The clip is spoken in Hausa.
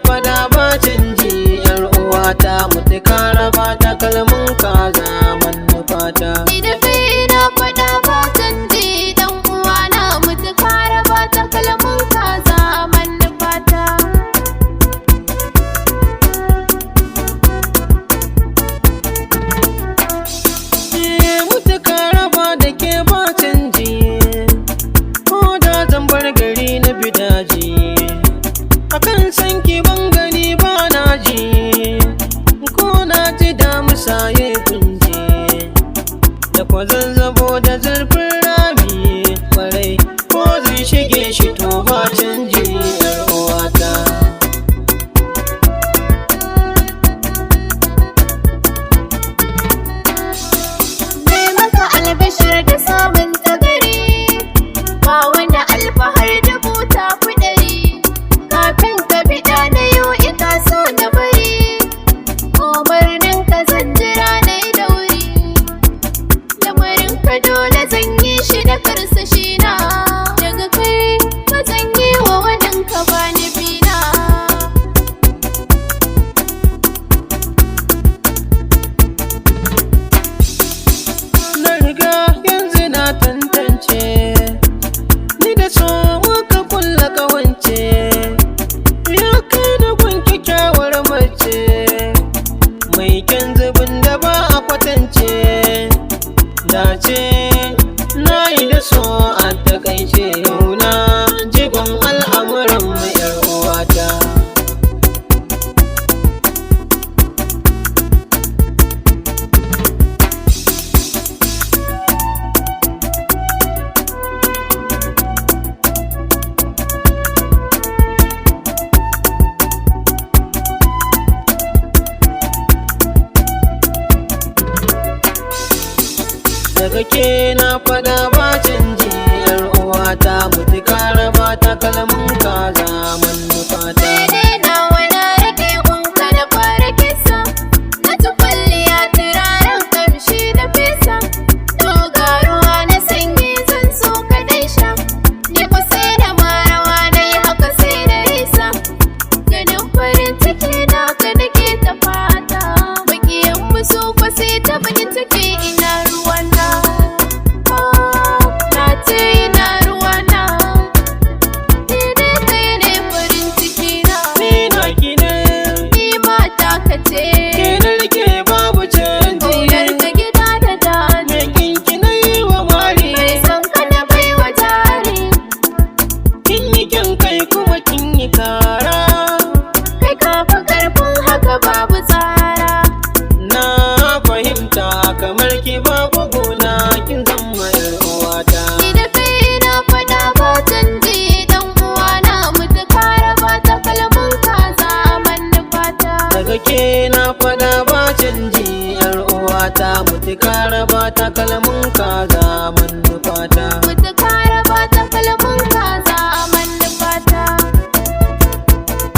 fada ba canji yar uwata mutuka raba takalmin kaza manufata. Ni da kai na fada ba canji dan uwana mutuka raba takalmin kaza manufata. Mutuka raba da ke ba canji ko da zan bar gari na bidaji akan sanki ban gani ba na ji ko na ji damusa ya kunje da kwazazzabo da zurfin rami kwarai ko zai shige shi to ba canji yar uwata. Mai maka albashir da samun tagari ba wani alfahar da buta kudari kafin ka bida na yau ita so na bari umarnin ka zan jira na yi da wuri lamarin ka dole zan yi shi da karsashi na daga kai ka zan yi wa wanin ka ba ni bina. Na riga yanzu na tantance ni da so muka kulla kawance ya kai da gun kyakkyawar mace mai kyan zubin da ba a kwatance dace na yi da so a takaice yau na jigon al'amuran mai yar uwata. Daga ke na fada ba canji yar uwata mutuka raba takalmin kaza manufata. Daidai nawa na rage gunka da fara kisa na tukwalliya turaren kamshi da fesa dogaruwa na sanyi zan so ka daisha ni ku sai da marawa na yi haka sai da risa ganin farin ciki na ka nake ta fata bakiyan musu ko sai ta bakin ciki ina ruwana na ce ina ruwana daidai kai ne farin ciki na Ni na ki ne ni mata ka ce ke na rike babu canji ƙaunar ka gida da dani me kinki na yi wa mari mai son ka na bai wa jari kin yi kyan kai kuma kin yi kara kai ka fi ƙarfin haka babu tsara na fahimta kamar ki babu gona kin zama yar uwata. ni da kai na faɗa ba canji dan uwana mutuka raba takalmin kaza manufata Daga ke na fada ba canji yar uwata mutuka